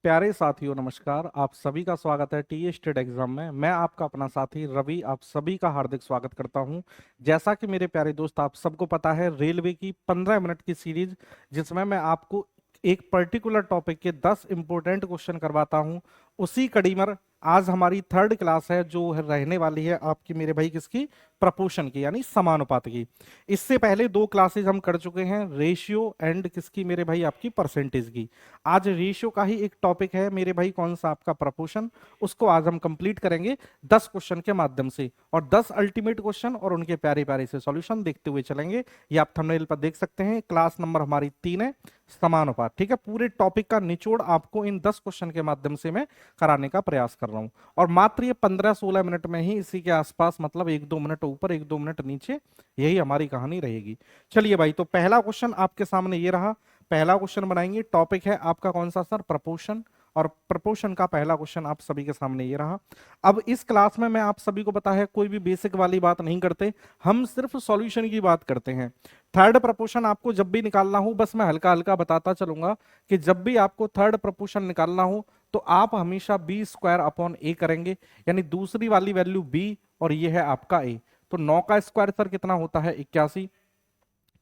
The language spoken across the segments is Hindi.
प्यारे साथियों नमस्कार। आप सभी का स्वागत है टी स्टेट एग्जाम में। मैं आपका अपना साथी रवि आप सभी का हार्दिक स्वागत करता हूं। जैसा कि मेरे प्यारे दोस्त आप सबको पता है, रेलवे की 15 मिनट की सीरीज जिसमें मैं आपको एक पर्टिकुलर टॉपिक के 10 इंपॉर्टेंट क्वेश्चन करवाता हूं, उसी कड़ी में आज हमारी थर्ड क्लास है जो रहने वाली है आपकी मेरे भाई किसकी, प्रपोर्शन की यानी समानुपात की। इससे पहले दो क्लासेज हम कर चुके हैं, रेशियो एंड किसकी मेरे भाई आपकी परसेंटेज की। आज रेशियो का ही एक टॉपिक है मेरे भाई, कौन सा आपका प्रपोर्शन, उसको आज हम कंप्लीट करेंगे 10 क्वेश्चन के माध्यम से, और 10 अल्टीमेट क्वेश्चन और उनके प्यारे प्यारे से सॉल्यूशन देखते हुए चलेंगे। ये आप थंबनेल पर देख सकते हैं, क्लास नंबर हमारी 3 है, समानुपात। ठीक है, पूरे टॉपिक का निचोड़ आपको इन 10 क्वेश्चन के माध्यम से मैं कराने का प्रयास कर रहा हूं, और मात्र ये 15-16 मिनट में ही, इसी के आसपास, मतलब 1-2 मिनट ऊपर 1-2 मिनट नीचे, यही हमारी कहानी रहेगी। चलिए भाई, तो पहला क्वेश्चन आपके सामने ये रहा। पहला क्वेश्चन बनाएंगे, टॉपिक है आपका कौन सा सर, प्रपोर्शन, और प्रपोर्शन का पहला क्वेश्चन आप सभी के सामने ये रहा। अब इस क्लास में मैं आप सभी को पता है कोई भी बेसिक वाली बात नहीं करते, हम सिर्फ सॉल्यूशन की बात करते हैं। थर्ड प्रपोर्शन आपको जब भी निकालना हो, बस मैं हल्का हल्का बताता चलूंगा कि जब भी आपको थर्ड प्रपोर्शन निकालना हो तो आप हमेशा बी स्क्वायर अपॉन ए करेंगे, यानी दूसरी वाली वैल्यू बी और ये है आपका ए। तो 9 का स्क्वायर सर कितना होता है, 81,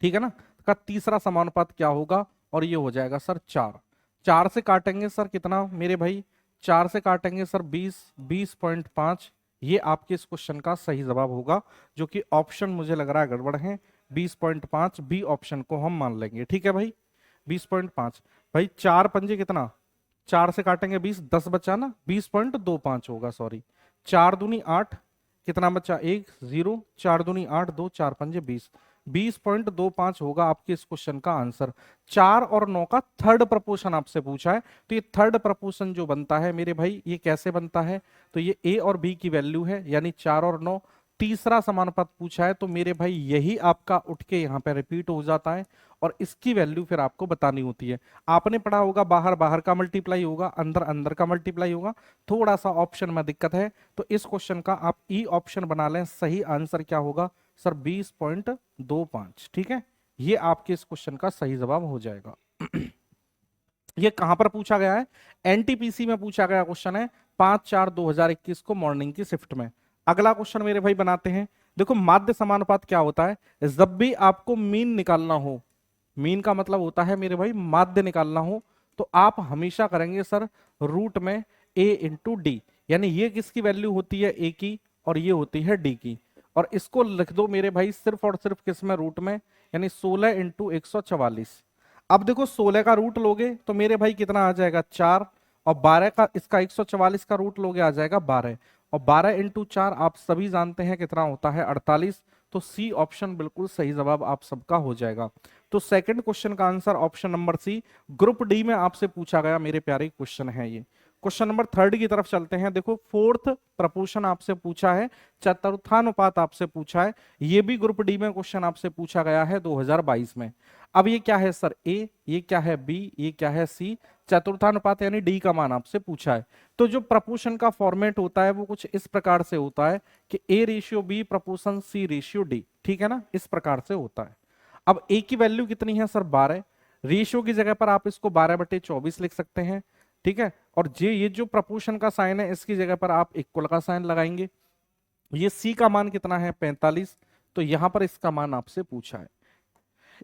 ठीक है ना। का तीसरा समानुपात क्या होगा, और ये हो जाएगा सर 4। 4 से काटेंगे सर कितना मेरे भाई, 4 से काटेंगे सर 20.5। ये आपके इस क्वेश्चन का सही जवाब होगा, जो कि ऑप्शन मुझे लग रहा है गड़बड़ है। 20.5 बी ऑप्शन को हम मान लेंगे, ठीक है भाई। 20.5 भाई, 4 पंजे कितना, 4 से काटेंगे 20, 10 बचा ना, 20.25 होगा, सॉरी। 4 दूनी 8, कितना बचा, 1 0, 4 दूनी 8, 2 4 पंजे 20, 20.25 होगा आपके इस क्वेश्चन का आंसर। 4 और 9 का थर्ड प्रपोर्शन आपसे पूछा है, तो ये थर्ड प्रपोर्शन जो बनता है मेरे भाई, ये कैसे बनता है, तो ये ए और बी की वैल्यू है, यानी 4 और 9। तीसरा समानुपात पूछा है, तो मेरे भाई यही आपका उठ के यहाँ पे रिपीट हो जाता है, और इसकी वैल्यू फिर आपको बतानी होती है। आपने पढ़ा होगा बाहर बाहर का मल्टीप्लाई होगा, अंदर अंदर का मल्टीप्लाई होगा, थोड़ा सा ऑप्शन में दिक्कत है, तो इस क्वेश्चन का आप ई ऑप्शन बना लें। सही आंसर क्या होगा सर, 20.25, ठीक है। ये आपके इस क्वेश्चन का सही जवाब हो जाएगा। ये कहां पर पूछा गया है, एनटीपीसी में पूछा गया क्वेश्चन है, 5/4/2021 को मॉर्निंग की शिफ्ट में। अगला क्वेश्चन मेरे भाई बनाते हैं। देखो, माध्य समानुपात क्या होता है, जब भी आपको मीन निकालना हो, मीन का मतलब होता है मेरे भाई माध्य निकालना हो, तो आप हमेशा करेंगे सर रूट में ए इंटू डी, यानी ये किसकी वैल्यू होती है, ए की, और ये होती है डी की। और इसको लिख दो मेरे भाई सिर्फ और सिर्फ किस में, रूट में, यानी 16 × 144। अब देखो 16 का रूट लोगे तो मेरे भाई कितना आ जाएगा, 4, और 12 का, इसका 144 का रूट लोगे आ जाएगा 12, और 12 × 4 आप सभी जानते हैं कितना होता है, 48। तो सी ऑप्शन बिल्कुल सही जवाब आप सबका हो जाएगा। तो सेकंड क्वेश्चन का answer option number C, group D में आपसे पूछा गया मेरे प्यारे क्वेश्चन है ये। क्वेश्चन नंबर थर्ड की तरफ चलते हैं। देखो, फोर्थ प्रपोर्शन आपसे पूछा है, चतुर्थानुपात आपसे पूछा है, ये भी ग्रुप डी में क्वेश्चन आपसे पूछा गया है 2022 में। अब ये क्या है सर, ए, ये क्या है बी, ये क्या है सी, चतुर्थानुपात यानी डी का मान आपसे पूछा है। तो जो प्रपोर्शन का फॉर्मेट होता है वो कुछ इस प्रकार से होता है कि A ratio B proportion C ratio D, ठीक है ना, इस प्रकार से होता है। अब ए की वैल्यू कितनी है सर, 12। रेशियो की जगह पर आप इसको 12/24 लिख सकते हैं, ठीक है। और ये जो प्रपोर्शन का साइन है, इसकी जगह पर आप इक्वल का साइन लगाएंगे। ये सी का मान कितना है, 45, तो यहां पर इसका मान आपसे पूछा है,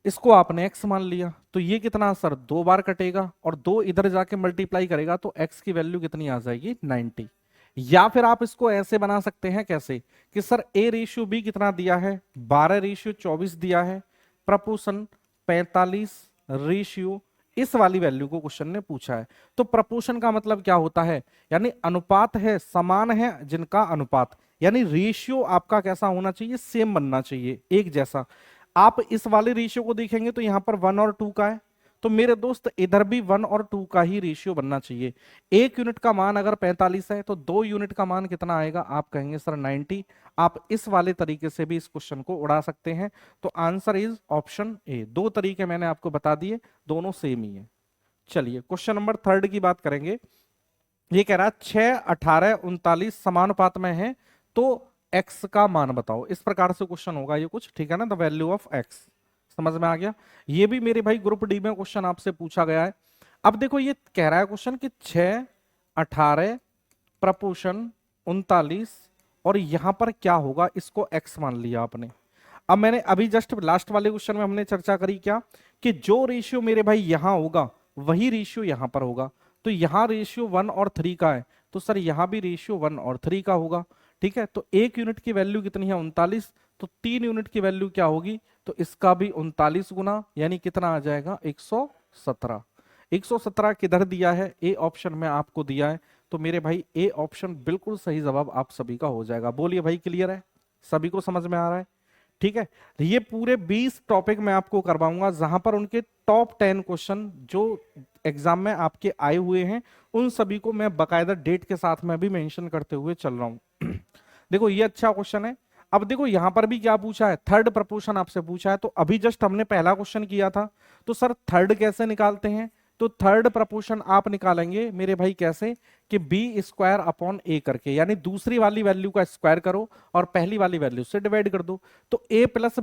इसको आपने x मान लिया, तो ये कितना सर, 2 बार कटेगा, और 2 इधर जाके मल्टीप्लाई करेगा, तो x की वैल्यू कितनी आ जाएगी, 90। या फिर आप इसको ऐसे बना सकते हैं, कैसे, कि सर a रेशियो b कितना दिया है, 12/24 दिया है, प्रपोर्शन 45 रेशियो इस वाली वैल्यू को क्वेश्चन ने पूछा है। तो प्रपोर्शन का मतलब क्या होता है, यानी अनुपात है, समान है जिनका अनुपात, यानी रेशियो आपका कैसा होना चाहिए, सेम बनना चाहिए, एक जैसा। आप इस वाले रेशियो को देखेंगे तो यहां पर 1 और 2 का है, तो मेरे दोस्त इधर भी 1 और 2 का ही रेशियो बनना चाहिए। 1 यूनिट का मान अगर 45 है तो 2 यूनिट का मान कितना आएगा, आप कहेंगे सर 90। आप इस वाले तरीके से भी इस क्वेश्चन को उड़ा सकते हैं। तो आंसर इज ऑप्शन ए। दो तरीके मैंने आपको बता दिए, दोनों सेम ही है। चलिए क्वेश्चन नंबर थर्ड की बात करेंगे। ये कह रहा है 6, 18, 39 समानुपात में है, तो x का मान बताओ। इस प्रकार से क्वेश्चन होगा ये कुछ, ठीक है ना, द वैल्यू ऑफ x। समझ में आ गया। ये भी मेरे भाई ग्रुप डी में क्वेश्चन आपसे पूछा गया है। अब देखो ये कह रहा है क्वेश्चन कि 6, 18 प्रपोशन 39, और यहां पर क्या होगा, इसको x मान लिया आपने। अब मैंने अभी जस्ट लास्ट वाले क्वेश्चन में हमने चर्चा करी क्या, कि जो रेशियो मेरे भाई यहां होगा वही रेशियो यहां पर होगा। तो यहां रेशियो 1 और 3 का है, तो सर यहां भी रेशियो 1 और 3 का होगा। ठीक है, तो 1 यूनिट की वैल्यू कितनी है, 39, तो 3 यूनिट की वैल्यू क्या होगी, तो इसका भी 39 गुना, यानी कितना आ जाएगा 117। 117 किधर दिया है, ए ऑप्शन में आपको दिया है। तो मेरे भाई ए ऑप्शन बिल्कुल सही जवाब आप सभी का हो जाएगा। बोलिए भाई, क्लियर है, सभी को समझ में आ रहा है? ठीक है, ये पूरे 20 टॉपिक मैं आपको करवाऊंगा, जहां पर उनके टॉप 10 क्वेश्चन जो एग्जाम में आपके आए हुए हैं, उन सभी को मैं बकायदा डेट के साथ में भी मेंशन करते हुए चल रहा हूं। देखो ये अच्छा क्वेश्चन है। अब देखो यहां पर भी क्या पूछा है, थर्ड प्रपोर्शन आपसे पूछा है। तो अभी जस्ट हमने पहला क्वेश्चन किया था, तो सर थर्ड कैसे निकालते हैं, तो थर्ड प्रपोर्शन आप निकालेंगे मेरे भाई कैसे, कि बी स्क्वायर अपॉन ए करके, यानी दूसरी वाली वैल्यू का स्क्वायर करो और पहली वाली वैल्यू से डिवाइड कर दो। तो ए प्लस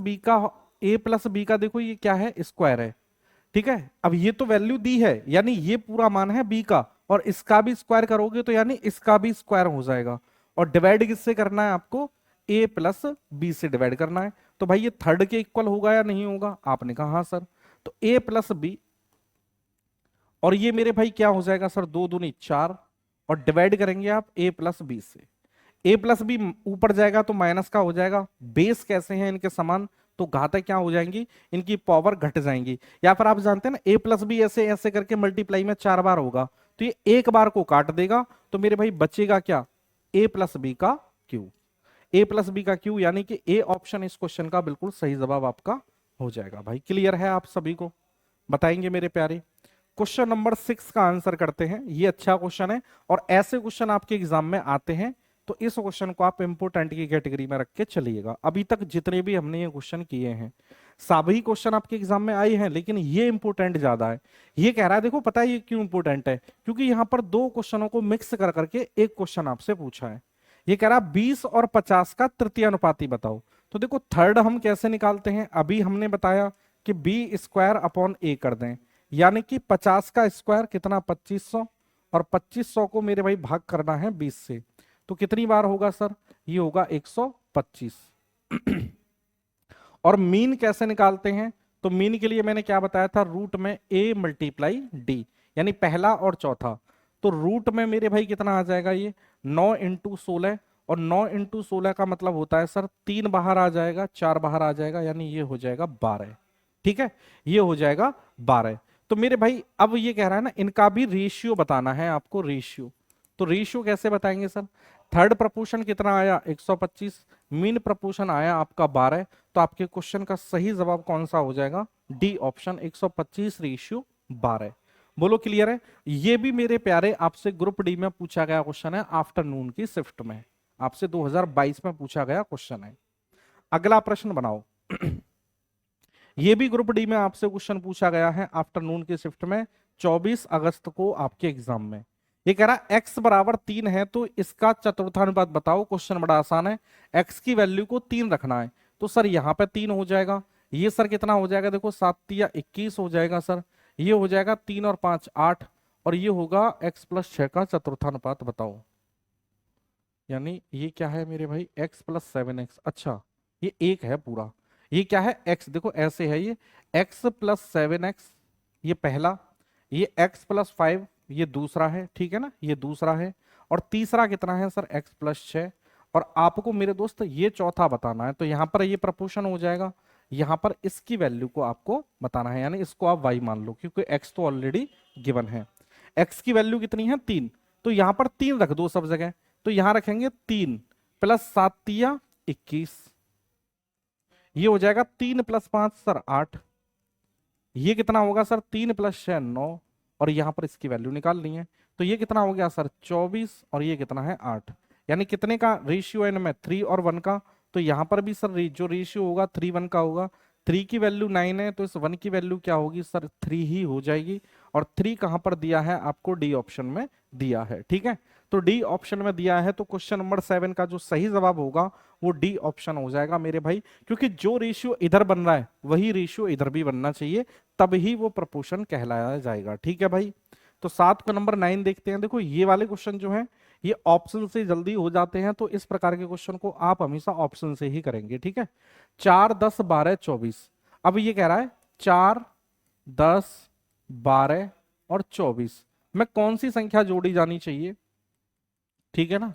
बी का देखो ये क्या है, स्क्वायर है। ठीक है, अब ये तो वैल्यू दी है, यानी ये पूरा मान है बी का, और इसका भी स्क्वायर करोगे तो यानी इसका भी स्क्वायर हो जाएगा। और डिवाइड किससे करना है आपको, ए प्लस बी से डिवाइड करना है। तो भाई ये थर्ड के इक्वल होगा या नहीं होगा, आपने कहा हाँ सर। तो ए प्लस बी, और ये मेरे भाई क्या हो जाएगा सर, 2 दूनी 4, और डिवाइड करेंगे आप ए प्लस बी से। ए प्लस बी ऊपर जाएगा तो माइनस का हो जाएगा, बेस कैसे हैं इनके समान, तो घातें क्या हो जाएंगी, इनकी पावर घट जाएंगी। या फिर आप जानते हैं ना, ए प्लस बी ऐसे ऐसे करके मल्टीप्लाई में 4 बार होगा, तो ये एक बार को काट देगा, तो मेरे भाई बचेगा क्या, ए प्लस बी का क्यू। ए प्लस बी का क्यू, यानी कि ए ऑप्शन इस क्वेश्चन का बिल्कुल सही जवाब आपका हो जाएगा। भाई क्लियर है आप सभी को, बताएंगे मेरे प्यारे। क्वेश्चन नंबर 6 का आंसर करते हैं। ये अच्छा क्वेश्चन है, और ऐसे क्वेश्चन आपके एग्जाम में आते हैं, तो इस क्वेश्चन को आप इंपोर्टेंट की कैटेगरी में रख के चलिएगा। अभी तक जितने भी हमने ये क्वेश्चन किए हैं, सभी क्वेश्चन आपके एग्जाम में आए हैं, लेकिन ये इंपोर्टेंट ज्यादा है। ये कह रहा है, देखो पता है ये क्यों इंपोर्टेंट है, क्योंकि यहां पर दो क्वेश्चनों को मिक्स कर करके एक क्वेश्चन आपसे पूछा है। ये कह रहा है 20 और 50 का तृतीय अनुपाती बताओ। तो देखो थर्ड हम कैसे निकालते हैं, अभी हमने बताया कि बी स्क्वायर अपॉन ए कर दें, यानी कि 50 का स्क्वायर कितना 2500, और 2500 को मेरे भाई भाग करना है 20 से, तो कितनी बार होगा सर, ये होगा 125। और मीन कैसे निकालते हैं, तो मीन के लिए मैंने क्या बताया था, रूट में a मल्टीप्लाई डी, यानी पहला और चौथा। तो रूट में मेरे भाई कितना आ जाएगा, ये 9 × 16, और 9 × 16 का मतलब होता है सर 3 बाहर आ जाएगा, 4 बाहर आ जाएगा, यानी ये हो जाएगा 12। ठीक है, ये हो जाएगा 12। तो मेरे भाई अब ये कह रहा है ना, इनका भी रेशियो बताना है आपको, रेशियो। तो रेशियो कैसे बताएंगे सर, थर्ड प्रपोर्शन कितना आया 125, मीन प्रपोर्शन आया आपका 12, तो आपके क्वेश्चन का सही जवाब कौन सा हो जाएगा, डी ऑप्शन 125:12। बोलो क्लियर है। ये भी मेरे प्यारे आपसे ग्रुप डी में पूछा गया क्वेश्चन है, आफ्टरनून की शिफ्ट में आपसे 2022 में पूछा गया क्वेश्चन है। अगला प्रश्न बनाओ। ये भी ग्रुप डी में आपसे क्वेश्चन पूछा गया है आफ्टरनून की शिफ्ट में, 24 अगस्त को आपके एग्जाम में। ये कह रहा है x बराबर 3 है, तो इसका चतुर्थानुपात बताओ। क्वेश्चन बड़ा आसान है, x की वैल्यू को 3 रखना है, तो सर यहाँ पे 3 हो जाएगा। ये सर कितना हो जाएगा, देखो 7 या 21 हो जाएगा सर। ये हो जाएगा 3 और 5 8, और ये होगा x + 6 का चतुर्थानुपात बताओ। यानी ये क्या है मेरे भाई, x + 7x। अच्छा ये एक है पूरा, ये क्या है x, देखो ऐसे है ये x + 7x, ये पहला, ये x + 5 ये दूसरा है, ठीक है ना, ये दूसरा है, और तीसरा कितना है सर x + 6, और आपको मेरे दोस्त ये चौथा बताना है। तो यहाँ पर ये प्रपोर्शन हो जाएगा, यहाँ पर इसकी वैल्यू को आपको बताना है, यानी इसको आप y मान लो, क्योंकि x तो ऑलरेडी गिवन है। x की वैल्यू कितनी है 3, तो यहाँ पर 3 रख दो सब जगह, तो यहां रखेंगे 3 + 7 = 21, ये हो जाएगा 3 + 5 सर 8, ये कितना होगा सर 3 + 6 9, और यहां पर इसकी वैल्यू निकालनी है। तो ये कितना हो गया सर 24, और ये कितना है 8, यानी कितने का रेशियो है इनमें 3 और 1 का। तो यहां पर भी सर जो रेशियो होगा 3 1 का होगा। 3 की वैल्यू 9 है, तो इस 1 की वैल्यू क्या होगी सर 3 ही हो जाएगी, और 3 कहां पर दिया है आपको, डी ऑप्शन में दिया है। ठीक है, तो डी ऑप्शन में दिया है, तो क्वेश्चन नंबर 7 का जो सही जवाब होगा वो डी ऑप्शन हो जाएगा मेरे भाई, क्योंकि जो रेशियो इधर बन रहा है वही रेशियो इधर भी बनना चाहिए, तब ही वो प्रपोर्शन कहलाया जाएगा। ठीक है भाई, तो साथ को नंबर 9 देखते हैं। देखो ये वाले क्वेश्चन जो है ये ऑप्शन से जल्दी हो जाते हैं, तो इस प्रकार के क्वेश्चन को आप हमेशा ऑप्शन से ही करेंगे। ठीक है, 4 10 12 24। अब ये कह रहा है 4 10 12 और 24 में कौन सी संख्या जोड़ी जानी चाहिए। ठीक है ना,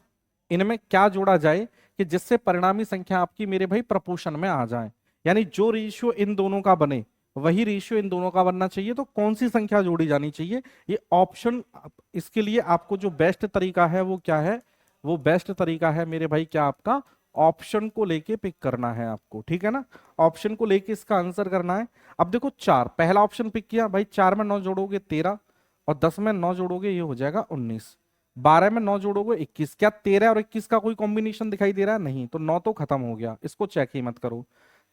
इनमें क्या जोड़ा जाए कि जिससे परिणामी संख्या आपकी मेरे भाई प्रपोर्शन में आ जाए, यानी जो रेशियो इन दोनों का बने वही रेशियो इन दोनों का बनना चाहिए। तो कौन सी संख्या जोड़ी जानी चाहिए, ये ऑप्शन, इसके लिए आपको जो बेस्ट तरीका है वो क्या है, वो बेस्ट तरीका है मेरे भाई क्या, आपका ऑप्शन को लेके पिक करना है आपको। ठीक है ना, ऑप्शन को लेके इसका आंसर करना है। अब देखो 4, पहला ऑप्शन पिक किया भाई, 4 में 9 जोड़ोगे 13, और 10 में 9 जोड़ोगे ये हो जाएगा 19, 12 में 9 जोड़ोगे 21। क्या 13 और 21 का कोई कॉम्बिनेशन दिखाई दे रहा है, नहीं, तो 9 तो खत्म हो गया, इसको चेक ही मत करो।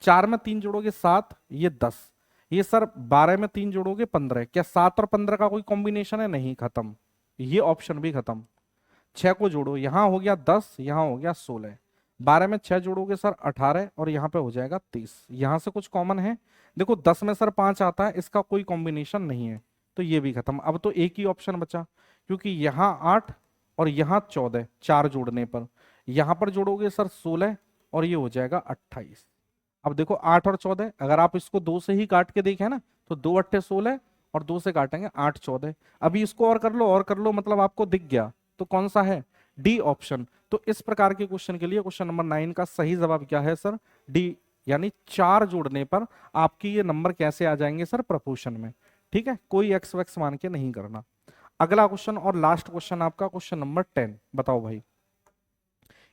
4 में 3 जोड़ोगे 7, ये 10, ये सर 12 में 3 जोड़ोगे 15, क्या 7 और 15 का कोई कॉम्बिनेशन है, नहीं, खत्म, ये ऑप्शन भी खत्म। 6 को जोड़ो, यहां हो गया 10, यहां हो गया 16, 12 में 6 जोड़ोगे सर 18, और यहां पे हो जाएगा 30, यहां से कुछ कॉमन है, देखो 10 में सर 5 आता है, इसका कोई कॉम्बिनेशन नहीं है, तो ये भी खत्म। अब तो एक ही ऑप्शन बचा, क्योंकि यहाँ 8 और यहाँ 14, 4 जोड़ने पर, यहां पर जोड़ोगे सर 16 और ये हो जाएगा 28। अब देखो 8 और 14, अगर आप इसको 2 से ही काट के देखें ना, तो 2 अट्ठे 16 और 2 से काटेंगे 8 14। अभी इसको और कर लो, और कर लो, मतलब आपको दिख गया, तो कौन सा है, डी ऑप्शन। तो इस प्रकार के क्वेश्चन के लिए क्वेश्चन नंबर 9 का सही जवाब क्या है सर, डी, यानी 4 जोड़ने पर आपकी ये नंबर कैसे आ जाएंगे सर, प्रपोर्शन में। ठीक है, कोई एक्स वैक्स मान के नहीं करना। अगला क्वेश्चन और लास्ट क्वेश्चन आपका क्वेश्चन नंबर 10, बताओ भाई,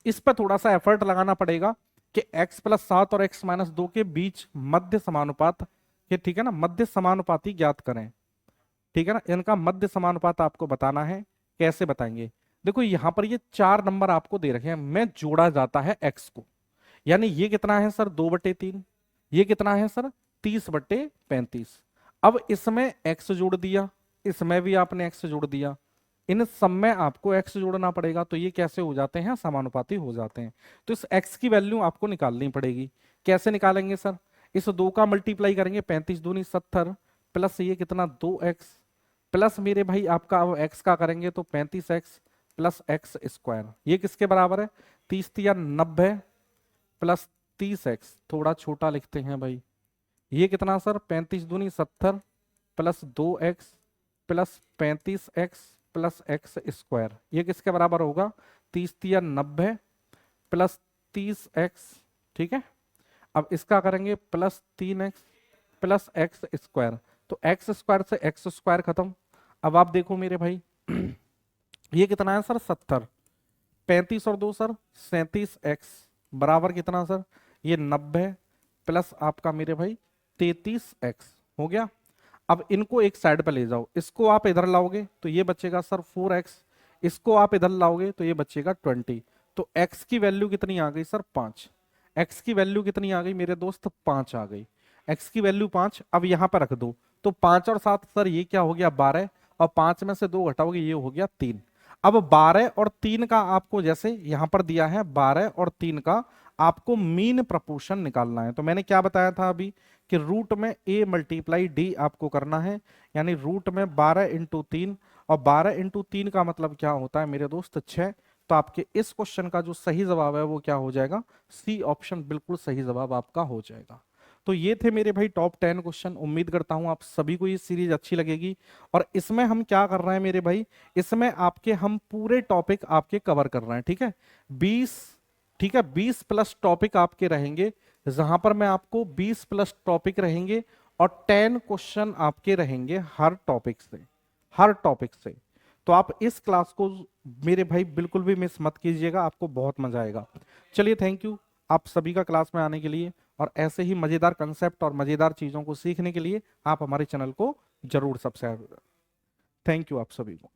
इस पर थोड़ा सा एफर्ट लगाना पड़ेगा कि x प्लस 7 और x माइनस 2 के बीच मध्य समानुपात के, ठीक है ना, मध्य समानुपाती ज्ञात करें। ठीक है ना, इनका मध्य समानुपात आपको बताना है, कैसे बताएंगे। देखो यहां पर ये 4 नंबर आपको दे रखे हैं, में जोड़ा जाता है x को, यानी ये कितना है सर 2/3, ये कितना है सर 30/35। अब इसमें x जोड़ दिया, इसमें भी आपने x जोड़ दिया, इन सब में आपको x जोड़ना पड़ेगा, तो ये कैसे हो जाते हैं, समानुपाती हो जाते हैं। तो इस x की वैल्यू आपको निकालनी पड़ेगी। कैसे निकालेंगे सर, इस 2 का मल्टीप्लाई करेंगे, 35 दूनी 70, प्लस ये कितना 2x, प्लस मेरे भाई आपका अब x का करेंगे तो 35x प्लस एक्स स्क्वायर, ये किसके बराबर है, 30 या 90 प्लस 30x, थोड़ा छोटा लिखते हैं भाई, ये कितना सर 35 दूनी 70 plus 2x plus 35x plus x square, ये किसके बराबर होगा, 30 या 90 प्लस 30x। ठीक है, अब इसका करेंगे plus 3x plus x square, तो एक्स स्क्वायर से एक्स स्क्वायर खत्म। अब आप देखो मेरे भाई ये कितना है सर 70, 35 और 2 सर 37x बराबर कितना सर, ये 90 प्लस आपका मेरे भाई 33x हो गया। अब इनको एक साइड पे ले जाओ, इसको आप इधर लाओगे तो ये बचेगा सर 4x, इसको आप इधर लाओगे तो ये बचेगा 20। तो x की वैल्यू कितनी आ गई सर 5, x की वैल्यू कितनी आ गई मेरे दोस्त 5 आ गई, x की वैल्यू 5। अब यहां पर रख दो, तो 5 और 7 सर ये क्या हो गया 12, और 5 में से 2 घटाओगे ये हो गया 3। अब 12 और 3 का आपको जैसे यहां पर दिया है 12 और 3 का आपको मीन प्रपोर्शन निकालना है। तो मैंने क्या बताया था अभी कि रूट में a मल्टीप्लाई डी आपको करना है, यानी रूट में 12 इंटू 3, और 12 इंटू 3 का मतलब क्या होता है मेरे दोस्त 6। तो आपके इस क्वेश्चन का जो सही जवाब है वो क्या हो जाएगा, सी ऑप्शन बिल्कुल सही जवाब आपका हो जाएगा। तो ये थे मेरे भाई टॉप 10 क्वेश्चन। उम्मीद करता हूं आप सभी को ये सीरीज अच्छी लगेगी। और इसमें हम क्या कर रहे हैं मेरे भाई, इसमें आपके हम पूरे टॉपिक आपके कवर कर रहे हैं। ठीक है, 20, ठीक है 20 प्लस टॉपिक आपके रहेंगे, जहां पर मैं आपको 20 प्लस टॉपिक रहेंगे और 10 क्वेश्चन आपके रहेंगे हर टॉपिक से, हर टॉपिक से। तो आप इस क्लास को मेरे भाई बिल्कुल भी मिस मत कीजिएगा, आपको बहुत मजा आएगा। चलिए थैंक यू आप सभी का क्लास में आने के लिए, और ऐसे ही मजेदार कंसेप्ट और मजेदार चीजों को सीखने के लिए आप हमारे चैनल को जरूर सब्सक्राइब। थैंक यू आप सभी को।